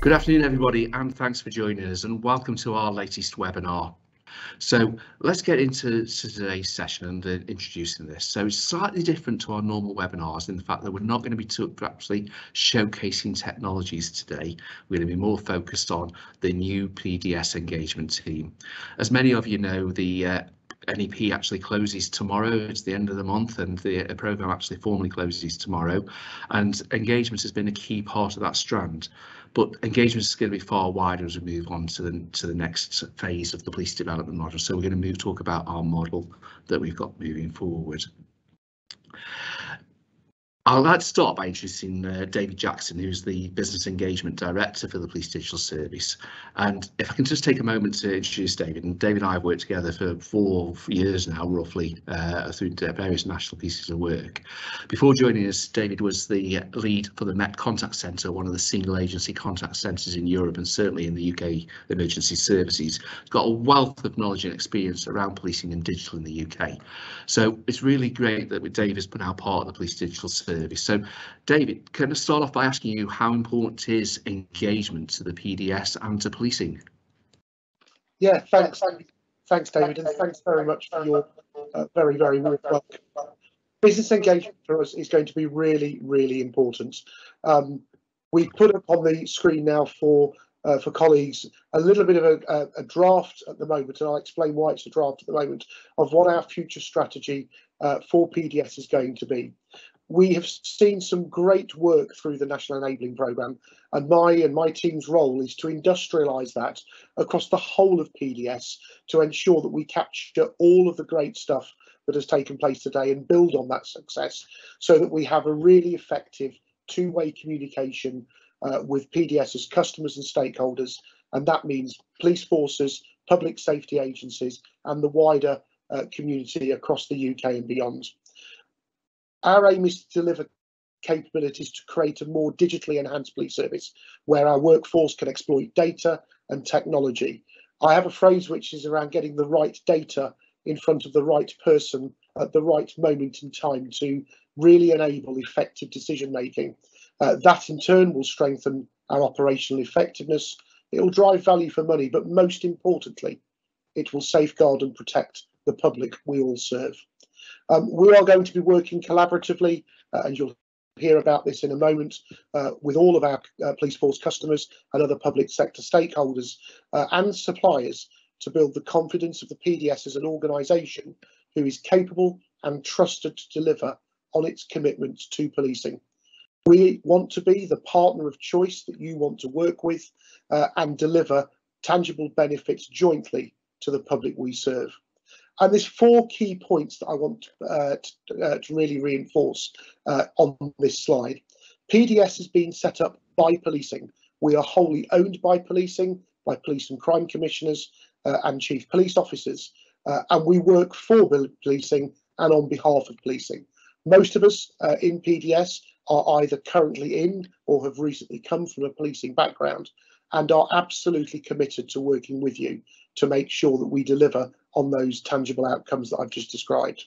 Good afternoon, everybody, and thanks for joining us, and welcome to our latest webinar. So let's get into today's session and introducing this. So it's slightly different to our normal webinars in the fact that we're not going to be actually showcasing technologies today. We're going to be more focused on the new PDS engagement team. As many of you know, the NEP actually closes tomorrow. It's the end of the month, and the programme actually formally closes tomorrow, and engagement has been a key part of that strand. But engagement is going to be far wider as we move on to the next phase of the police development model. So we're going to talk about our model that we've got moving forward. I'd like to start by introducing David Jackson, who's the Business Engagement Director for the Police Digital Service. And if I can just take a moment to introduce David. And David and I have worked together for 4 years now, roughly, through various national pieces of work. Before joining us, David was the lead for the Met Contact Centre, one of the single agency contact centres in Europe and certainly in the UK emergency services. He's got a wealth of knowledge and experience around policing and digital in the UK. So it's really great that David has been now part of the Police Digital Service. So, David, can I start off by asking you how important is engagement to the PDS and to policing? Yeah, thanks, David, and thanks very much for your very warm welcome. Business engagement for us is going to be really important. We put up on the screen now for colleagues a little bit of a draft at the moment, and I'll explain why it's a draft at the moment, of what our future strategy for PDS is going to be. We have seen some great work through the National Enabling Programme, and my team's role is to industrialise that across the whole of PDS to ensure that we capture all of the great stuff that has taken place today and build on that success so that we have a really effective two-way communication with PDS's customers and stakeholders, and that means police forces, public safety agencies and the wider community across the UK and beyond. Our aim is to deliver capabilities to create a more digitally enhanced police service where our workforce can exploit data and technology. I have a phrase which is around getting the right data in front of the right person at the right moment in time to really enable effective decision making. That in turn will strengthen our operational effectiveness. It will drive value for money, but most importantly, it will safeguard and protect the public we all serve. We are going to be working collaboratively, and you'll hear about this in a moment, with all of our police force customers and other public sector stakeholders and suppliers to build the confidence of the PDS as an organisation who is capable and trusted to deliver on its commitments to policing. We want to be the partner of choice that you want to work with and deliver tangible benefits jointly to the public we serve. And there's 4 key points that I want to really reinforce on this slide. PDS has been set up by policing. We are wholly owned by policing, by police and crime commissioners and chief police officers, and we work for policing and on behalf of policing. Most of us in PDS are either currently in or have recently come from a policing background and are absolutely committed to working with you to make sure that we deliver on those tangible outcomes that I've just described.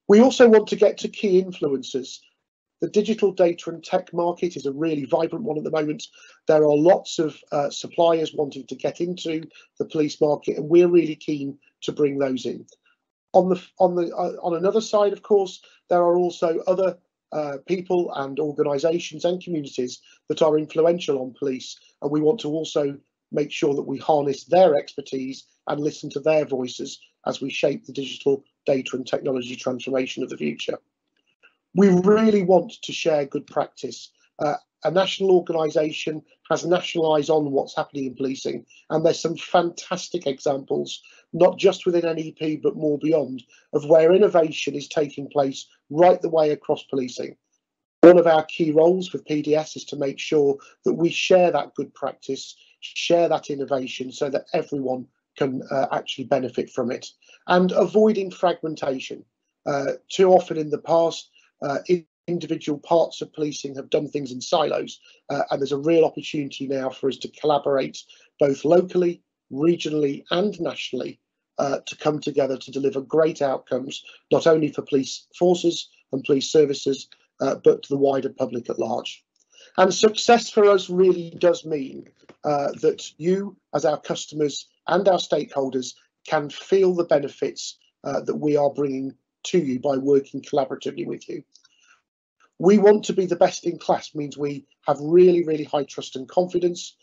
We also want to get to key influencers. The digital data and tech market is a really vibrant one at the moment. There are lots of suppliers wanting to get into the police market, and we're really keen to bring those in. On another side, of course, there are also other people and organisations and communities that are influential on police, and we want to also make sure that we harness their expertise and listen to their voices as we shape the digital data and technology transformation of the future. We really want to share good practice. A national organisation has national eyes on what's happening in policing, and there's some fantastic examples, not just within NEP but more beyond, of where innovation is taking place right the way across policing. One of our key roles with PDS is to make sure that we share that good practice, share that innovation so that everyone can actually benefit from it, and avoiding fragmentation. Too often in the past, individual parts of policing have done things in silos, and there's a real opportunity now for us to collaborate both locally, regionally and nationally to come together to deliver great outcomes, not only for police forces and police services, but to the wider public at large. And success for us really does mean that you, as our customers and our stakeholders, can feel the benefits that we are bringing to you by working collaboratively with you. We want to be the best in class, means we have really, really high trust and confidence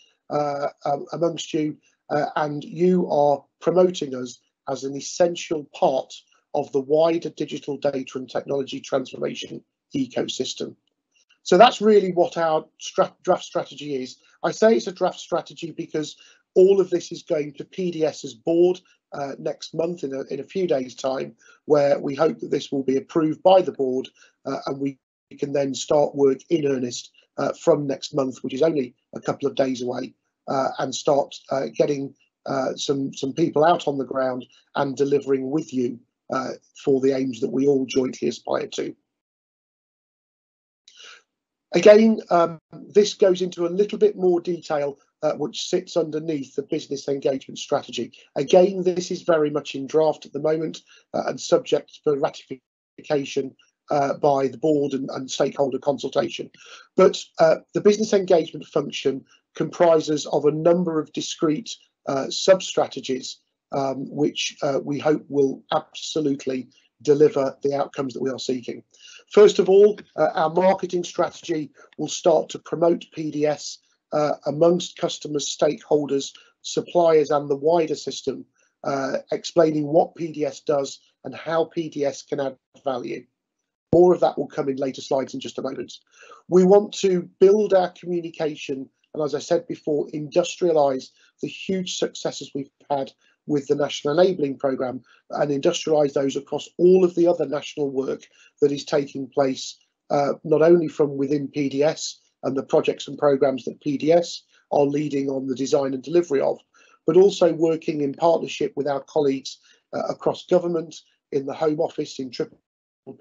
amongst you, and you are promoting us as an essential part of the wider digital data and technology transformation ecosystem. So that's really what our draft strategy is. I say it's a draft strategy because all of this is going to PDS's board next month in a few days' time, where we hope that this will be approved by the board and we can then start work in earnest from next month, which is only a couple of days away, and start getting some people out on the ground and delivering with you for the aims that we all jointly aspire to. Again, this goes into a little bit more detail which sits underneath the business engagement strategy. Again, this is very much in draft at the moment and subject for ratification by the board and stakeholder consultation. But the business engagement function comprises of a number of discrete sub-strategies which we hope will absolutely deliver the outcomes that we are seeking. First of all, our marketing strategy will start to promote PDS amongst customers, stakeholders, suppliers and the wider system, explaining what PDS does and how PDS can add value. More of that will come in later slides in just a moment. We want to build our communication and, as I said before, industrialise the huge successes we've had with the National Enabling Programme and industrialise those across all of the other national work that is taking place, not only from within PDS and the projects and programmes that PDS are leading on the design and delivery of, but also working in partnership with our colleagues across government, in the Home Office, in Triple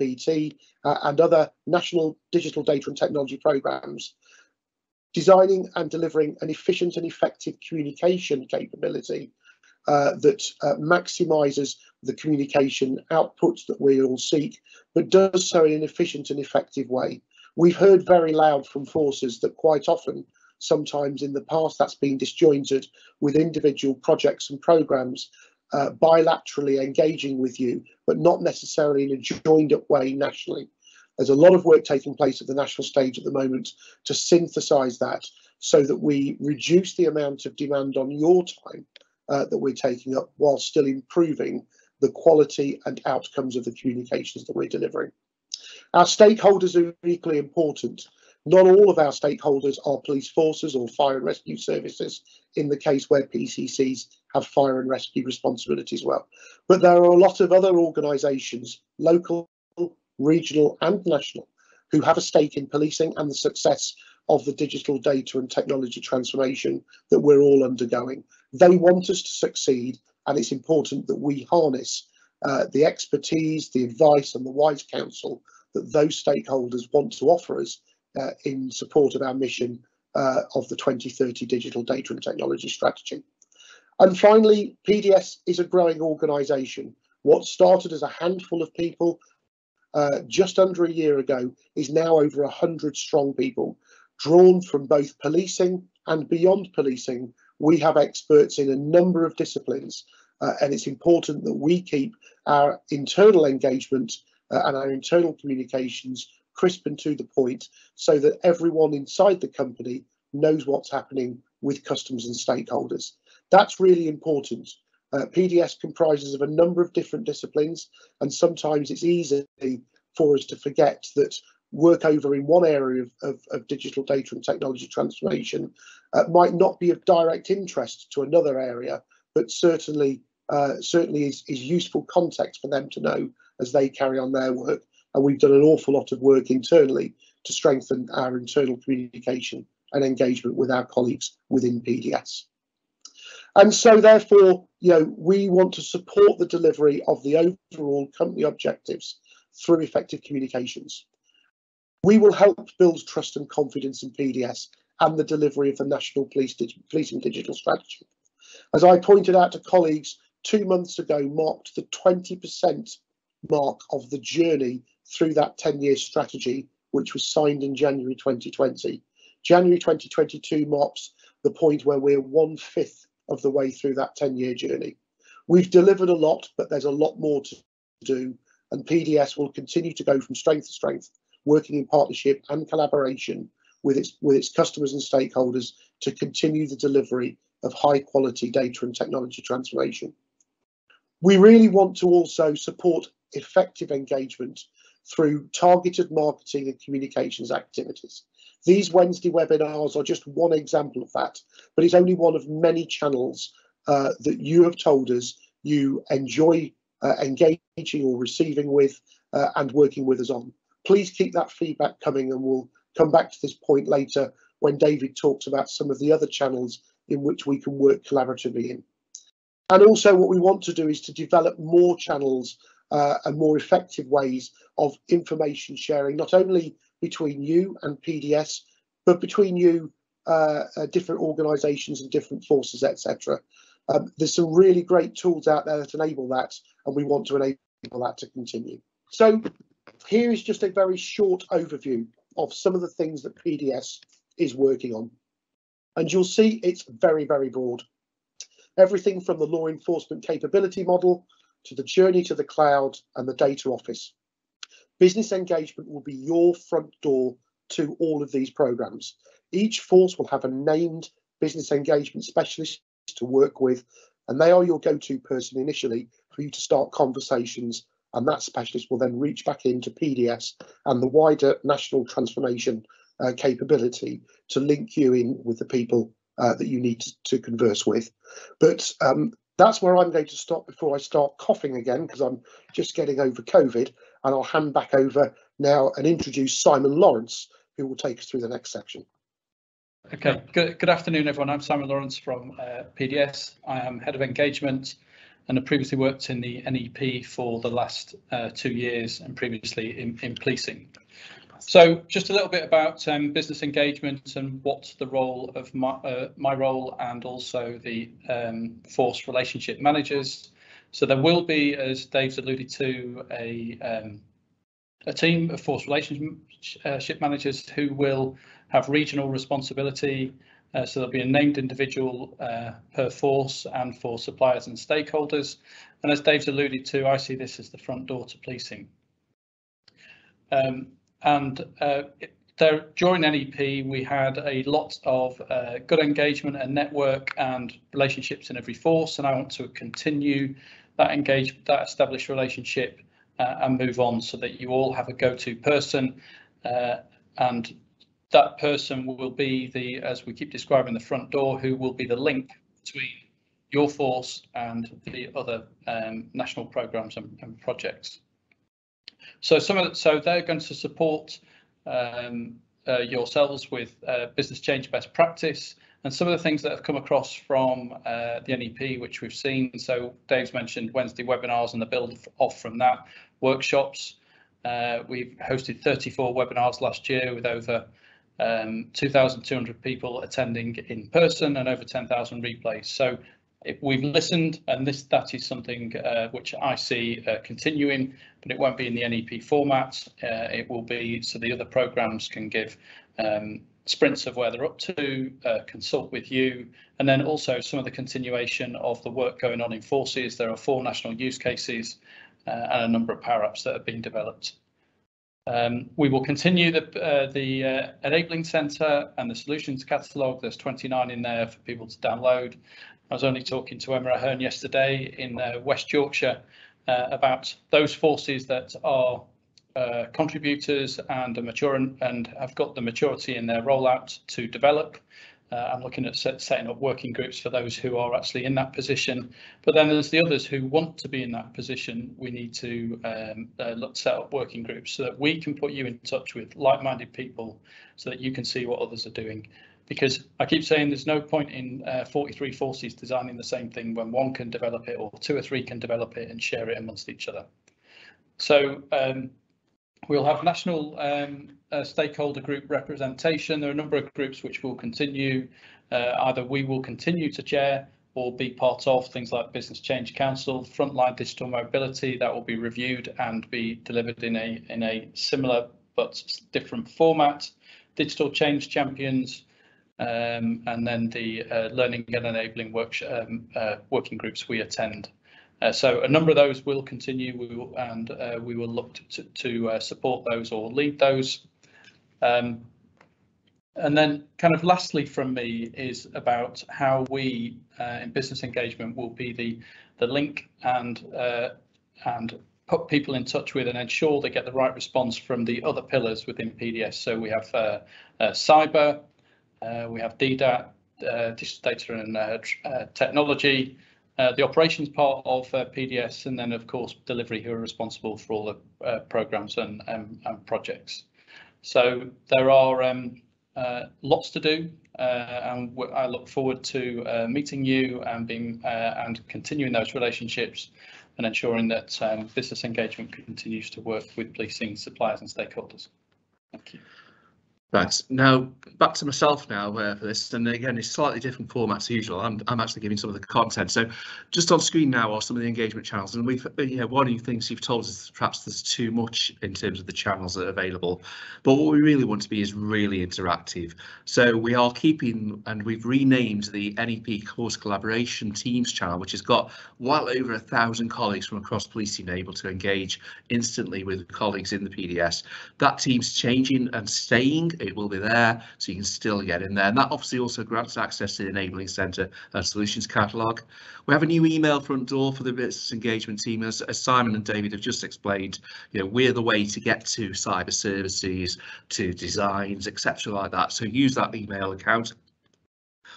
PT and other national digital data and technology programmes, designing and delivering an efficient and effective communication capability that maximises the communication outputs that we all seek, but does so in an efficient and effective way. We've heard very loud from forces that quite often, sometimes in the past, that's been disjointed with individual projects and programmes bilaterally engaging with you, but not necessarily in a joined up way nationally. There's a lot of work taking place at the national stage at the moment to synthesise that so that we reduce the amount of demand on your time that we're taking up while still improving the quality and outcomes of the communications that we're delivering. Our stakeholders are equally important. Not all of our stakeholders are police forces or fire and rescue services in the case where PCCs have fire and rescue responsibility as well. But there are a lot of other organisations, local, regional and national, who have a stake in policing and the success of the digital data and technology transformation that we're all undergoing. They want us to succeed, and it's important that we harness the expertise, the advice and the wise counsel that those stakeholders want to offer us in support of our mission of the 2030 digital data and technology strategy. And finally, PDS is a growing organisation. What started as a handful of people just under a year ago is now over 100 strong people, drawn from both policing and beyond policing. We have experts in a number of disciplines, and it's important that we keep our internal engagement and our internal communications crisp and to the point, so that everyone inside the company knows what's happening with customers and stakeholders. That's really important. PDS comprises of a number of different disciplines, and sometimes it's easy for us to forget that work over in one area of digital data and technology transformation might not be of direct interest to another area, but certainly is useful context for them to know as they carry on their work. And we've done an awful lot of work internally to strengthen our internal communication and engagement with our colleagues within PDS. And so therefore, we want to support the delivery of the overall company objectives through effective communications. We will help build trust and confidence in PDS and the delivery of the National Policing Digital Strategy. As I pointed out to colleagues, 2 months ago marked the 20% mark of the journey through that 10-year strategy, which was signed in January 2020. January 2022 marks the point where we're 1/5 of the way through that 10-year journey. We've delivered a lot, but there's a lot more to do, and PDS will continue to go from strength to strength, working in partnership and collaboration with its customers and stakeholders to continue the delivery of high quality data and technology transformation. We really want to also support effective engagement through targeted marketing and communications activities. These Wednesday webinars are just one example of that, but it's only one of many channels that you have told us you enjoy engaging or receiving with and working with us on. Please keep that feedback coming, and we'll come back to this point later when David talks about some of the other channels in which we can work collaboratively in. And also what we want to do is to develop more channels and more effective ways of information sharing, not only between you and PDS, but between you, different organisations and different forces, etc. There's some really great tools out there that enable that, and we want to enable that to continue. So here is just a very short overview of some of the things that PDS is working on. And you'll see it's very, very broad. Everything from the law enforcement capability model to the journey to the cloud and the data office. Business engagement will be your front door to all of these programs. Each force will have a named business engagement specialist to work with, and they are your go-to person initially for you to start conversations, and that specialist will then reach back into PDS and the wider national transformation capability to link you in with the people that you need to converse with. But that's where I'm going to stop before I start coughing again, because I'm just getting over COVID, and I'll hand back over now and introduce Simon Lawrence, who will take us through the next section. Okay, good afternoon everyone. I'm Simon Lawrence from PDS. I am Head of Engagement and have previously worked in the NEP for the last 2 years, and previously in policing. So just a little bit about business engagement and what's the role of my role, and also the force relationship managers. So there will be, as Dave's alluded to, a team of force relationship managers who will have regional responsibility. So there'll be a named individual per force and for suppliers and stakeholders. And as Dave's alluded to, I see this as the front door to policing. During NEP, we had a lot of good engagement and network and relationships in every force, and I want to continue that engagement, that established relationship, and move on so that you all have a go-to person, and that person will be the, as we keep describing, the front door, who will be the link between your force and the other national programs and projects. So they're going to support yourselves with business change best practice and some of the things that have come across from the NEP, which we've seen. So Dave's mentioned Wednesday webinars and the build off from that, workshops. We've hosted 34 webinars last year with over 2,200 people attending in person and over 10,000 replays. So we've listened, and that is something which I see continuing, but it won't be in the NEP format. It will be so the other programs can give sprints of where they're up to, consult with you, and then also some of the continuation of the work going on in forces. There are 4 national use cases and a number of power apps that are being developed. We will continue the enabling centre and the solutions catalogue. There's 29 in there for people to download. I was only talking to Emma Ahern yesterday in West Yorkshire about those forces that are contributors and are mature and have got the maturity in their rollout to develop. I'm looking at setting up working groups for those who are actually in that position. But then there's the others who want to be in that position. We need to set up working groups so that we can put you in touch with like-minded people so that you can see what others are doing. Because I keep saying there's no point in 43 forces designing the same thing when one can develop it, or 2 or 3 can develop it and share it amongst each other. So we'll have national stakeholder group representation. There are a number of groups which will continue. Either we will continue to chair or be part of, things like Business Change Council, Frontline Digital Mobility, that will be reviewed and be delivered in a similar but different format. digital change champions, and then the learning and enabling working groups we attend. So a number of those will continue, we will look to support those or lead those. And then kind of lastly from me is about how we in business engagement will be the link and put people in touch with and ensure they get the right response from the other pillars within PDS. So we have cyber, we have DDAT, digital data and technology, the operations part of PDS, and then of course delivery, who are responsible for all the programs and projects. So there are lots to do, and I look forward to meeting you and and continuing those relationships and ensuring that business engagement continues to work with policing, suppliers and stakeholders. Thank you. Thanks. Now back to myself now for this, and again it's slightly different format as usual. I'm actually giving some of the content. So just on screen now are some of the engagement channels, and we've one of the things you've told us is perhaps there's too much in terms of the channels that are available, but what we really want to be is really interactive. So we are keeping, and we've renamed the NEP Course Collaboration Teams channel, which has got well over 1,000 colleagues from across policing able to engage instantly with colleagues in the PDS. That team's changing and staying. It will be there, so you can still get in there, and that obviously also grants access to the Enabling Centre and Solutions Catalogue. We have a new email front door for the business engagement team, as Simon and David have just explained. We're the way to get to cyber services, to designs, etc. like that. So use that email account.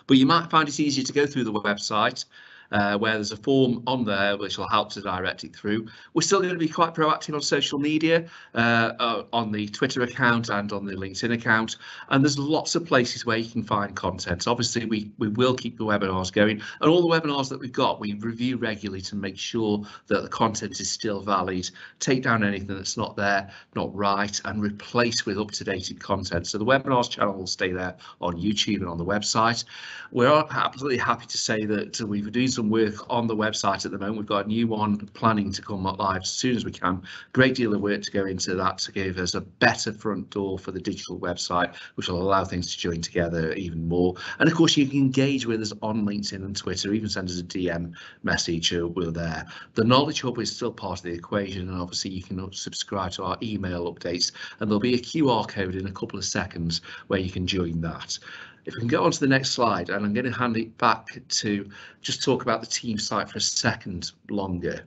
But you might find it easier to go through the website, where there's a form on there which will help to direct it through. We're still going to be quite proactive on social media, on the Twitter account and on the LinkedIn account, and there's lots of places where you can find content. Obviously we will keep the webinars going, and all the webinars that we've got we review regularly to make sure that the content is still valid, take down anything that's not there, not right, and replace with up-to-date content. So the webinars channel will stay there on YouTube and on the website. We're absolutely happy to say that we've doing some work on the website at the moment. We've got a new one planning to come live as soon as we can. Great deal of work to go into that to give us a better front door for the digital website, which will allow things to join together even more. And of course you can engage with us on LinkedIn and Twitter, even send us a DM message. We're there. The Knowledge Hub is still part of the equation, and obviously you can subscribe to our email updates, and there'll be a QR code in a couple of seconds where you can join that. If we can go on to the next slide, and I'm going to hand it back to just talk about the team site for a second longer.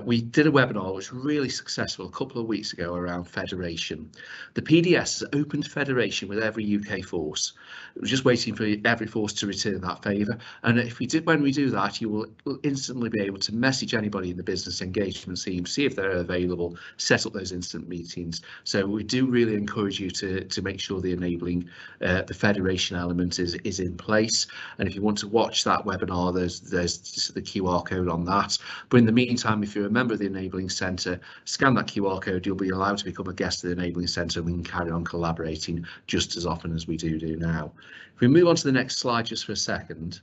We did a webinar which was really successful a couple of weeks ago around federation. The PDS has opened federation with every UK force. We're just waiting for every force to return that favour, and when we do that, you will instantly be able to message anybody in the business engagement team, see if they're available, set up those instant meetings. So we do really encourage you to make sure the enabling the federation element is in place, and if you want to watch that webinar, there's just the QR code on that. But in the meantime, if you're a member of the Enabling Centre, scan that QR code, you'll be allowed to become a guest of the Enabling Centre, and we can carry on collaborating just as often as we do now. If we move on to the next slide just for a second,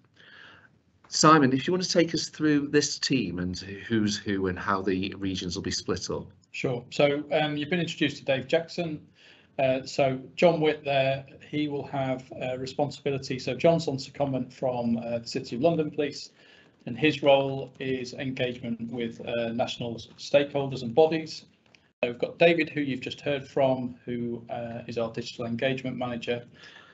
Simon, if you want to take us through this team and who's who and how the regions will be split up. Sure. So you've been introduced to Dave Jackson. So John Witt there, he will have responsibility. So John's on secondment from the City of London Police, and his role is engagement with national stakeholders and bodies. We've got David, who you've just heard from, who is our digital engagement manager.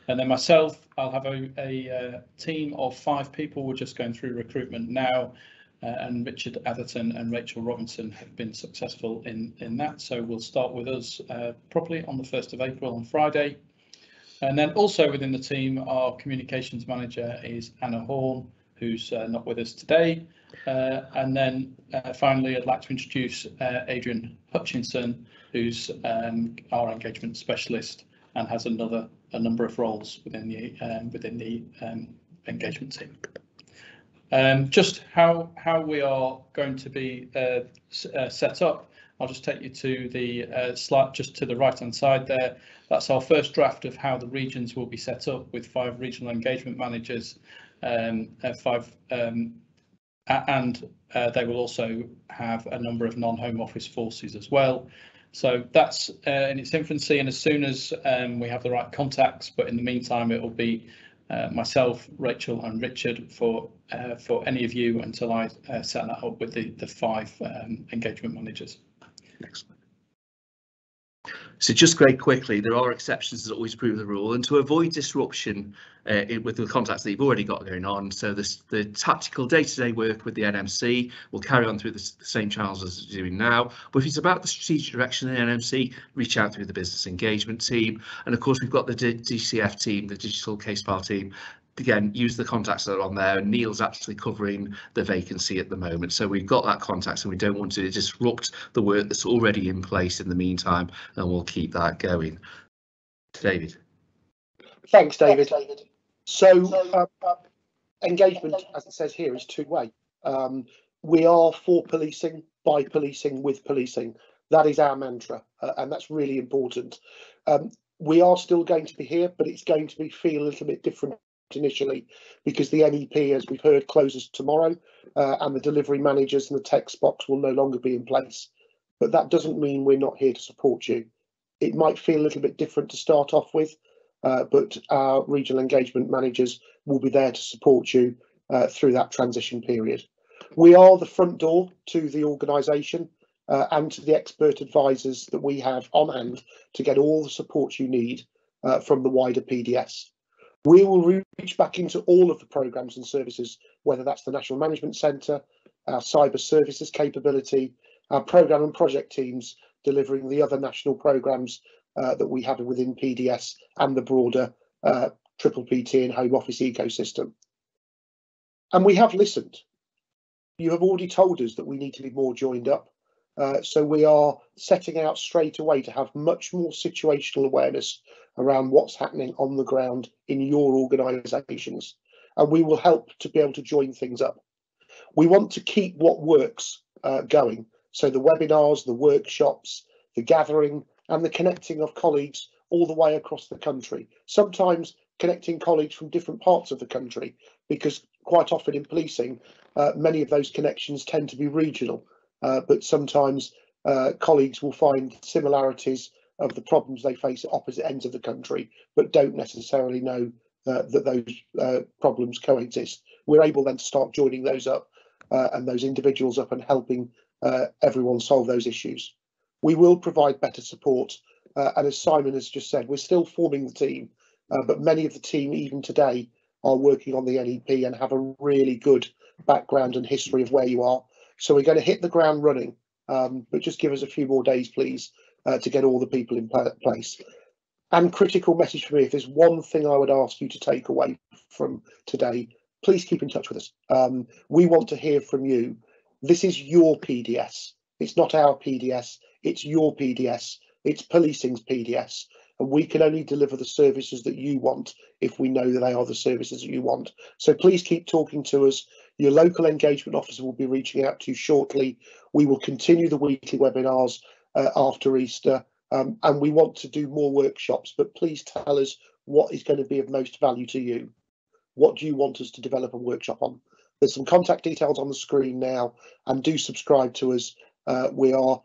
And then myself, I'll have a team of 5 people. We're just going through recruitment now. And Richard Atherton and Rachel Robinson have been successful in that. So we'll start with us properly on the 1st of April on Friday. And then also within the team, our communications manager is Anna Horn, who's not with us today. And then finally, I'd like to introduce Adrian Hutchinson, who's our engagement specialist and has a number of roles within the engagement team. Just how we are going to be set up, I'll just take you to the slide just to the right hand side there. That's our first draft of how the regions will be set up, with 5 regional engagement managers, and they will also have a number of non-home office forces as well. So that's in its infancy, and as soon as we have the right contacts, but in the meantime it will be myself, Rachel and Richard for any of you until I set that up with the 5 engagement managers. Excellent. So just very quickly, there are exceptions that always prove the rule, and to avoid disruption with the contacts that you've already got going on, so the tactical day-to-day work with the NMC will carry on through the same channels as it's doing now. But if it's about the strategic direction of the NMC, reach out through the business engagement team, and of course we've got the DCF team, the digital case file team. Again, use the contacts that are on there, and Neil's actually covering the vacancy at the moment, so we've got that contact and we don't want to disrupt the work that's already in place in the meantime, and we'll keep that going. David. Thanks, David. So engagement, as it says here, is two-way. We are for policing, by policing, with policing. That is our mantra, and that's really important. We are still going to be here, but it's going to feel a little bit different initially, because the NEP, as we've heard, closes tomorrow, and the delivery managers and the text box will no longer be in place. But that doesn't mean we're not here to support you. It might feel a little bit different to start off with, but our regional engagement managers will be there to support you through that transition period. We are the front door to the organisation and to the expert advisors that we have on hand to get all the support you need from the wider PDS. We will reach back into all of the programmes and services, whether that's the National Management Centre, our cyber services capability, our programme and project teams delivering the other national programmes that we have within PDS and the broader Triple PT and Home Office ecosystem. And we have listened. You have already told us that we need to be more joined up. So we are setting out straight away to have much more situational awareness around what's happening on the ground in your organisations, and we will help to be able to join things up. We want to keep what works going, so the webinars, the workshops, the gathering and the connecting of colleagues all the way across the country, sometimes connecting colleagues from different parts of the country, because quite often in policing many of those connections tend to be regional, but sometimes colleagues will find similarities of the problems they face at opposite ends of the country, but don't necessarily know that those problems coexist. We're able then to start joining those up and those individuals up and helping everyone solve those issues. We will provide better support, and as Simon has just said, we're still forming the team, but many of the team even today are working on the NEP and have a really good background and history of where you are. So we're going to hit the ground running, but just give us a few more days, please, to get all the people in place. And critical message for me, if there's one thing I would ask you to take away from today, please keep in touch with us. We want to hear from you. This is your PDS. It's not our PDS. It's your PDS. It's policing's PDS. And we can only deliver the services that you want if we know that they are the services that you want. So please keep talking to us. Your local engagement officer will be reaching out to you shortly. We will continue the weekly webinars after Easter, and we want to do more workshops, but please tell us what is going to be of most value to you. What do you want us to develop a workshop on? There's some contact details on the screen now, and do subscribe to us. We are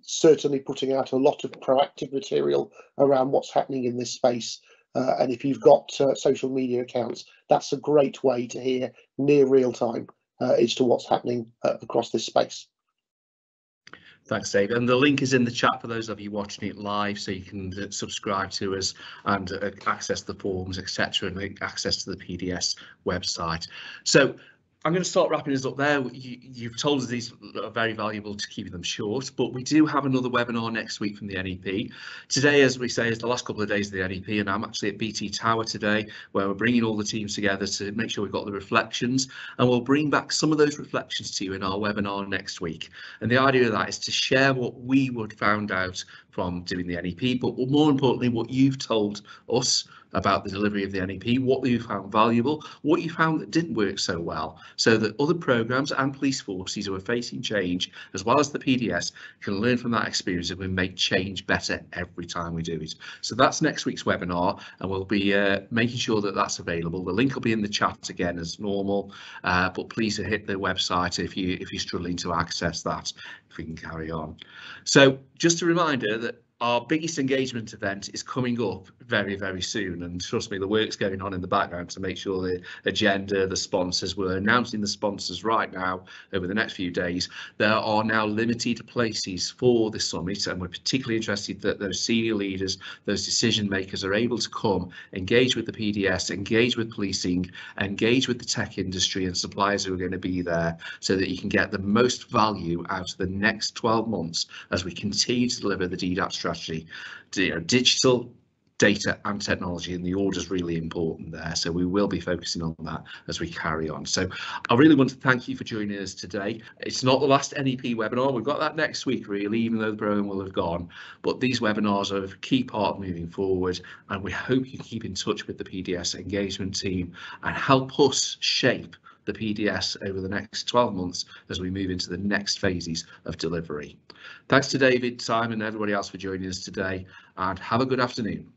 certainly putting out a lot of proactive material around what's happening in this space. And if you've got social media accounts, that's a great way to hear near real time as to what's happening across this space. Thanks, Dave. And the link is in the chat for those of you watching it live, so you can subscribe to us and access the forums, etc., and access to the PDS website. So I'm going to start wrapping this up there. You've told us these are very valuable to keep them short, but we do have another webinar next week from the NEP. Today, as we say, is the last couple of days of the NEP, and I'm actually at BT Tower today, where we're bringing all the teams together to make sure we've got the reflections, and we'll bring back some of those reflections to you in our webinar next week. And the idea of that is to share what we would found out from doing the NEP, but more importantly, what you've told us about the delivery of the NEP, what you found valuable, what you found that didn't work so well, so that other programmes and police forces who are facing change, as well as the PDS, can learn from that experience and we make change better every time we do it. So that's next week's webinar, and we'll be making sure that that's available. The link will be in the chat again as normal, but please hit the website if you're struggling to access that, if we can carry on. So just a reminder that our biggest engagement event is coming up very, very soon, and trust me, the work's going on in the background to make sure the agenda, the sponsors, we're announcing the sponsors right now over the next few days. There are now limited places for the summit, and we're particularly interested that those senior leaders, those decision makers are able to come, engage with the PDS, engage with policing, engage with the tech industry and suppliers who are going to be there, so that you can get the most value out of the next 12 months as we continue to deliver the DDAP strategy. Digital, data and technology, and the order is really important there, so we will be focusing on that as we carry on. So I really want to thank you for joining us today. It's not the last NEP webinar, we've got that next week really, even though the programme will have gone, but these webinars are a key part of moving forward, and we hope you keep in touch with the PDS engagement team and help us shape the PDS over the next 12 months as we move into the next phases of delivery. Thanks to David, Simon and everybody else for joining us today, and have a good afternoon.